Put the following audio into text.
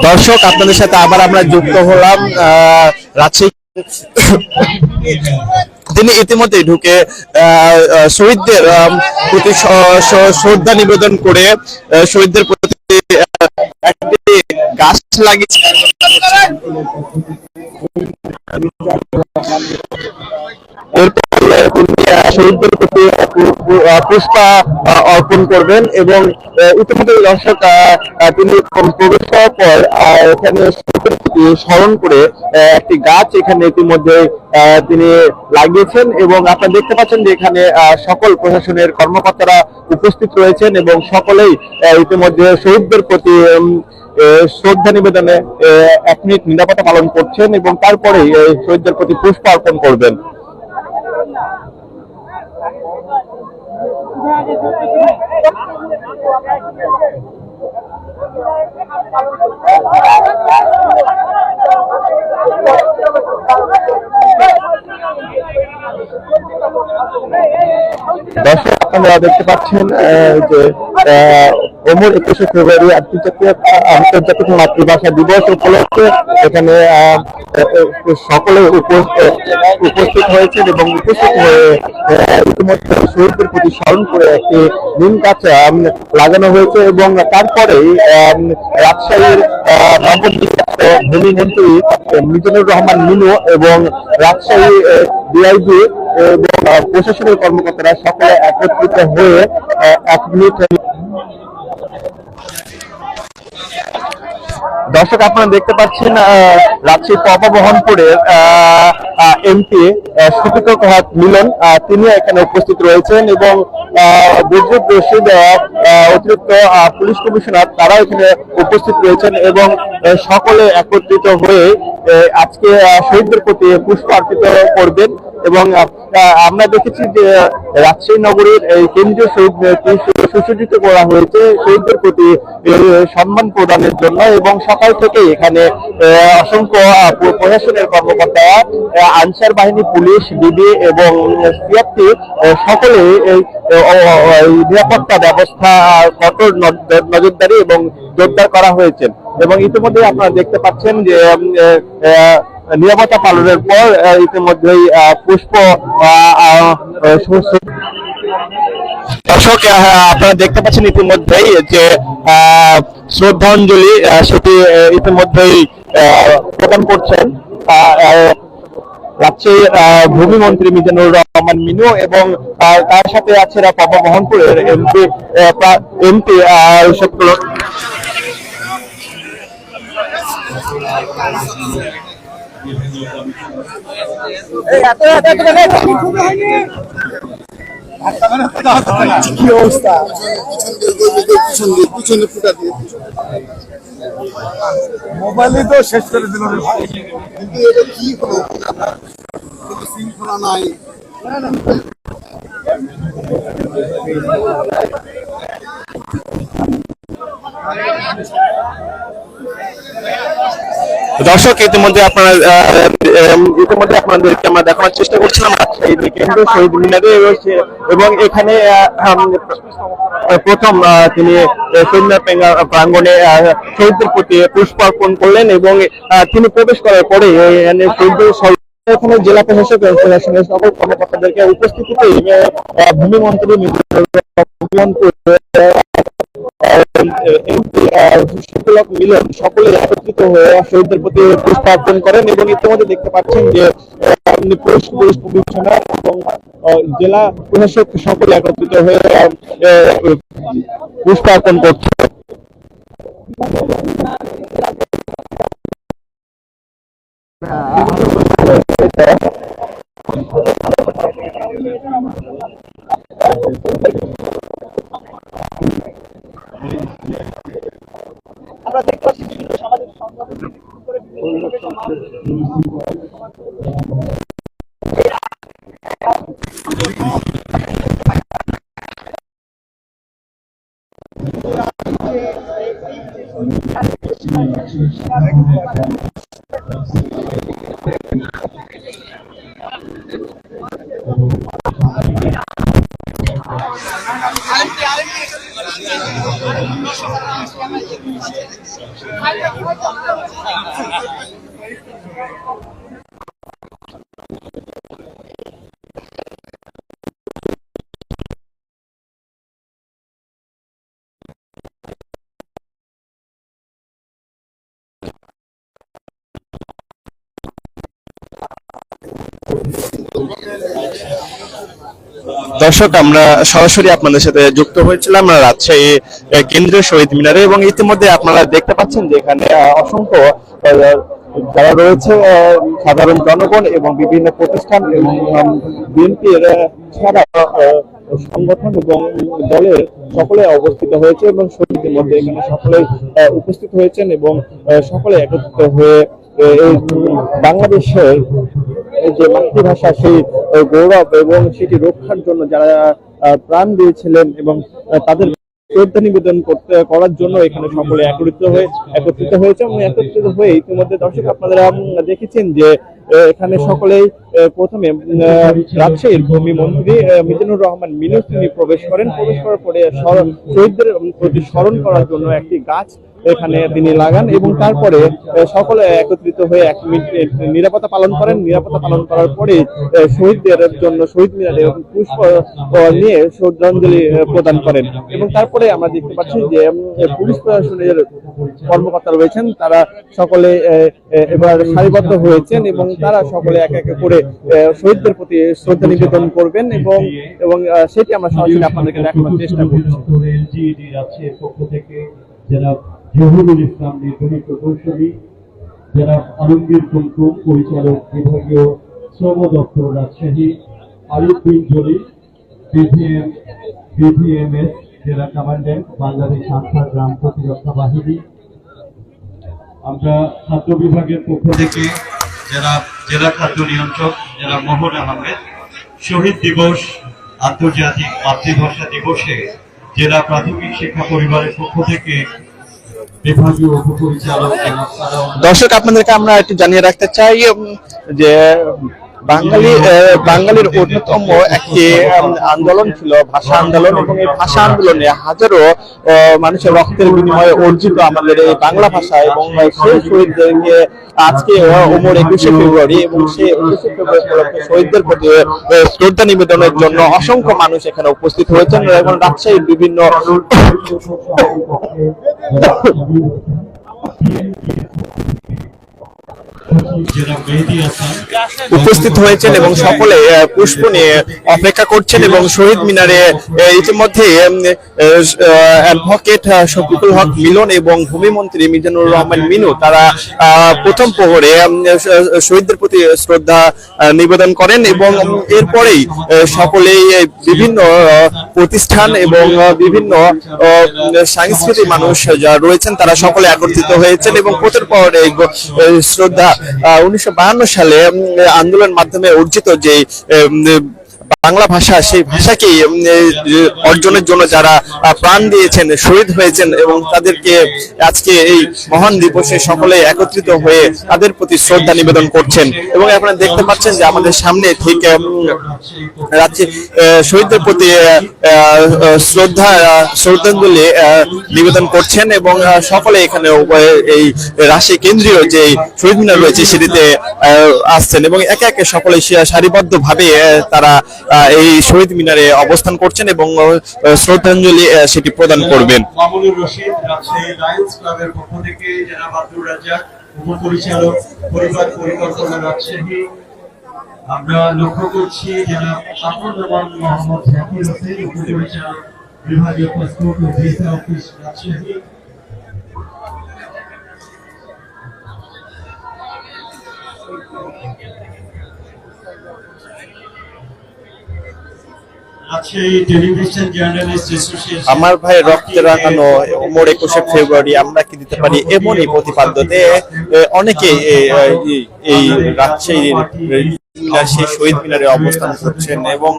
দর্শক, আপনাদের সাথে আবার আমরা যুক্ত হলাম রাজশাহী। তিনি ইতিমধ্যে ঢুকে শহীদদের প্রতি শ্রদ্ধা নিবেদন করে শহীদদের প্রতি একটি গাছ লাগিয়েছে। শহীদদের প্রতি পুষ্পা অর্পণ করবেন এবং ইতিমধ্যে দর্শক তিনি প্রবেশ করার পর এখানে স্মরণ করে একটি গাছ এখানে ইতিমধ্যে তিনি লাগিয়েছেন এবং আপনারা দেখতে পাচ্ছেন যে এখানে সকল প্রশাসনের কর্মকর্তারা উপস্থিত রয়েছেন এবং সকলেই ইতিমধ্যে শহীদদের প্রতি শ্রদ্ধা নিবেদনে 1 মিনিট নিরাপত্তা পালন করছেন এবং তারপরে শহীদদের প্রতি পুষ্প অর্পণ করবেন। দর্শক, আপনারা দেখতে পাচ্ছেন যে 21শে ফেব্রুয়ারি আন্তর্জাতিক মাতৃভাষা দিবস উপলক্ষে এখানে সকলে উপস্থিত হয়েছেন এবং উপস্থিত হয়ে ইতিমধ্যে শহীদদের প্রতি স্মরণ করে একটি নিম গাছ লাগানো হয়েছে এবং তারপরেই রাজশাহীর ভূমি মন্ত্রী মিজানুর রহমান মিনু এবং রাজশাহী ডিআইজি এবং প্রশাসনের কর্মকর্তারা সকলে একত্রিত হয়ে 1 মিনিট। দর্শক, আপনারা দেখতে পাচ্ছেন রাজশাহী পপবহনপুরের এমপি শফিকুল কহাত মিলন তিনি এখানে উপস্থিত রয়েছেন এবং বুজরুক রশিদ অতিরিক্ত পুলিশ কমিশনার তারা এখানে উপস্থিত রয়েছেন এবং সকলে একত্রিত হয়ে আজকে শহীদদের প্রতি পুষ্প অর্পিত করবেন এবং আমরা দেখেছি যে রাজশাহী নগরীর এই কেন্দ্রীয় শহীদ মিনারটি সুসজ্জিত করা হয়েছে শহীদদের প্রতি সম্মান প্রদানের জন্য এবং সকাল থেকে এখানে অসংখ্য প্রশাসনের কর্মকর্তা, আনসার বাহিনী, পুলিশ, ডিবি এবং সিআরপি সকলে এই নিরাপত্তা ব্যবস্থা কঠোর নজরদারি এবং জোরদার করা হয়েছে এবং ইতিমধ্যে আপনারা দেখতে পাচ্ছেন যে নিরাপত্তা পালনের পর ইতিমধ্যেই পুষ্প দর্শক, আপনারা দেখতে পাচ্ছেন ইতিমধ্যেই যে শ্রদ্ধাঞ্জলি সেটি ইতিমধ্যেই প্রদান করছেন রাজশাহী ভূমি মন্ত্রী মিজানুর রহমান মিনু এবং তার সাথে আছে পপবহনপুরের এমপি কি অবস্থা মোবাইলে তো শেষ করে দিল কিন্তু এটা কি হলো শৃঙ্খলা নাই। দর্শক, ইতিমধ্যে আপনাদেরকে আমরা দেখানোর চেষ্টা করছিলাম কেন্দ্র শহীদ মিনারে এবং এখানে প্রথম তিনি শহীদ মিনার প্রাঙ্গণে শহীদদের প্রতি পুষ্প অর্পণ করলেন এবং তিনি প্রবেশ করার পরে শহীদদের এখানে জেলা প্রশাসক প্রশাসনের সকল কর্মকর্তাদেরকে উপস্থিতিতে ভূমি মন্ত্রী মিলন সকলে একত্রিত হয়ে শহীদদের প্রতি পুষ্প অর্পণ করেন এবং ইতিমধ্যে দেখতে পাচ্ছেন যে পুলিশ কমিশনার এবং জেলা প্রশাসক সকলে একত্রিত হয়ে পুষ্প অর্পণ করছে। আমরা দেখতে পাচ্ছি বিভিন্ন সামাজিক সংগঠন দর্শক, আমরা সরাসরি আপনাদের সাথে যুক্ত হয়েছিলাম রাজশাহী কেন্দ্রীয় শহীদ মিনারে, এবং ইতিমধ্যে আপনারা দেখতে পাচ্ছেন যে এখানে অসংখ্য যারা রয়েছে সাধারণ জনগণ এবং বিভিন্ন প্রতিষ্ঠান এবং বিএনপির ছাড়া সংগঠন এবং দলের সকলে অবস্থিত হয়েছে, এবং শহীদদের মধ্যে এখানে সকলেই উপস্থিত হয়েছেন এবং সকলে একত্রিত হয়ে বাংলাদেশের যে মাতৃভাষা সেই গৌরব এবং সেটি রক্ষার জন্য যারা প্রাণ দিয়েছিলেন এবং তাদের শ্রদ্ধা নিবেদন করার জন্য এখানে সকলে একত্রিত হয়েছে। এবং একত্রিত হয়ে ইতিমধ্যে দর্শক আপনারা দেখেছেন যে এখানে সকলেই প্রথমে রাজশাহীর ভূমি মন্ত্রী মিজানুর রহমান মিনু তিনি প্রবেশ করার পরে শহীদদের প্রতি স্মরণ করার জন্য একটি গাছ এখানে তিনি লাগান, এবং তারপরে সকলে একত্রিত হয়ে 1 মিনিট নিরাপত্তা পালন করেন। নিরাপত্তা পালন করার পরে শহীদদের জন্য শহীদ মিনারে পুষ্প নিয়ে শ্রদ্ধাঞ্জলি প্রদান করেন। এবং তারপরে আমরা দেখতে পাচ্ছি যে পুলিশ প্রশাসনের কর্মকর্তা রয়েছেন, তারা সকলে এবার সারিবদ্ধ হয়েছেন এবং তারা সকলে এক এক করে শহীদদের প্রতি শ্রদ্ধা নিবেদন করবেন, এবং সেটি আমরা সরাসরি আপনাদেরকে দেখানোর চেষ্টা করছি। জহুরুল ইসলাম নির্বাহী প্রকৌশলী, যারা আলমগীর কুমকুম পরিচালক বিভাগীয় শ্রম দপ্তর রাজশাহী, আরিফ বিন জলিল বিভিএমএস জেলা কমান্ড্যান্ট বাংলাদেশ আনসার গ্রাম প্রতিরক্ষা বাহিনী, আমরা খাদ্য বিভাগের পক্ষ থেকে যারা জেলা খাদ্য নিয়ন্ত্রক যারা মোহন আহমেদ, শহীদ দিবস আন্তর্জাতিক মাতৃভাষা দিবসে জেলা প্রাথমিক শিক্ষা পরিবারের পক্ষ থেকে বিভাগীয় উপপরিচালক। দর্শক, আপনাদেরকে আমরা একটু জানিয়ে রাখতে চাই যে বাঙালির অন্যতম একটি আন্দোলন ছিল ভাষা আন্দোলন, এবং এই ভাষা আন্দোলনে হাজারো মানুষের রক্তের বিনিময়ে অর্জিত আমাদের এই বাংলা ভাষা, এবং সেই শহীদদেরকে আজকে 21শে ফেব্রুয়ারি এবং সেই 21শে ফেব্রুয়ারি উপলক্ষে শহীদদের প্রতি শ্রদ্ধা নিবেদনের জন্য অসংখ্য মানুষ এখানে উপস্থিত হয়েছেন, এবং রাজশাহীর বিভিন্ন উপস্থিত হয়েছেন এবং সকলে পুষ্প নিয়ে অপেক্ষা করছেন। এবং শহীদ মিনারে ইতিমধ্যে অ্যাডভোকেট শফিকুল হক মিলন এবং ভূমি মন্ত্রী মিজানুর রহমান মিনু তারা প্রথম প্রহরে শহীদদের প্রতি শ্রদ্ধা নিবেদন করেন, এবং এরপরেই সকলেই বিভিন্ন প্রতিষ্ঠান এবং বিভিন্ন সাংস্কৃতিক মানুষ যারা রয়েছেন তারা সকলে একত্রিত হয়েছেন, এবং প্রথম প্রহরে শ্রদ্ধা 1952 সালে আন্দোলনের মাধ্যমে অর্জিত যে বাংলা ভাষা, সেই ভাষাকে অর্জনের জন্য যারা প্রাণ দিয়েছেন, শহীদ হয়েছেন, এবং তাদেরকে আজকে এই মহান দিবসে সকলে একত্রিত হয়ে তাদের প্রতি শ্রদ্ধা নিবেদন করছেন। এবং আপনারা দেখতে পাচ্ছেন যে আমাদের সামনে ঠিক শহীদদের প্রতি শ্রদ্ধাঞ্জলি নিবেদন করছেন, এবং সকলে এখানে এই রাজশাহী কেন্দ্রীয় যে শহীদ মিনার রয়েছে সেটিতে আসছেন, এবং একে একে সকলে সারিবদ্ধ ভাবে তারা এই শহীদ মিনারে অবস্থান করছেন এবং শ্রদ্ধাঞ্জলি সেটি প্রদান করবেন। মামুনুর রশিদ রাজশাহী লায়ন্স ক্লাবের পক্ষ থেকে জনাব আব্দুর রাজ্জাক উপপরিচালক পরিবার পরিকল্পনা রাজশাহী, আমরা লক্ষ্য করছি জনাব আব্দুর রহমান মোহাম্মদ জাকির হোসেন উপপরিচালক বিভাগীয় পাসপোর্ট ও ভিসা অফিস রাজশাহী, আমার ভাই রক্তে রাঙানো 21শে ফেব্রুয়ারি আমরা কি দিতে পারি, এমনই প্রতিপাদ্যতে অনেকে এই রাজশাহীর সেই শহীদ মিনারে অবস্থান করছেন এবং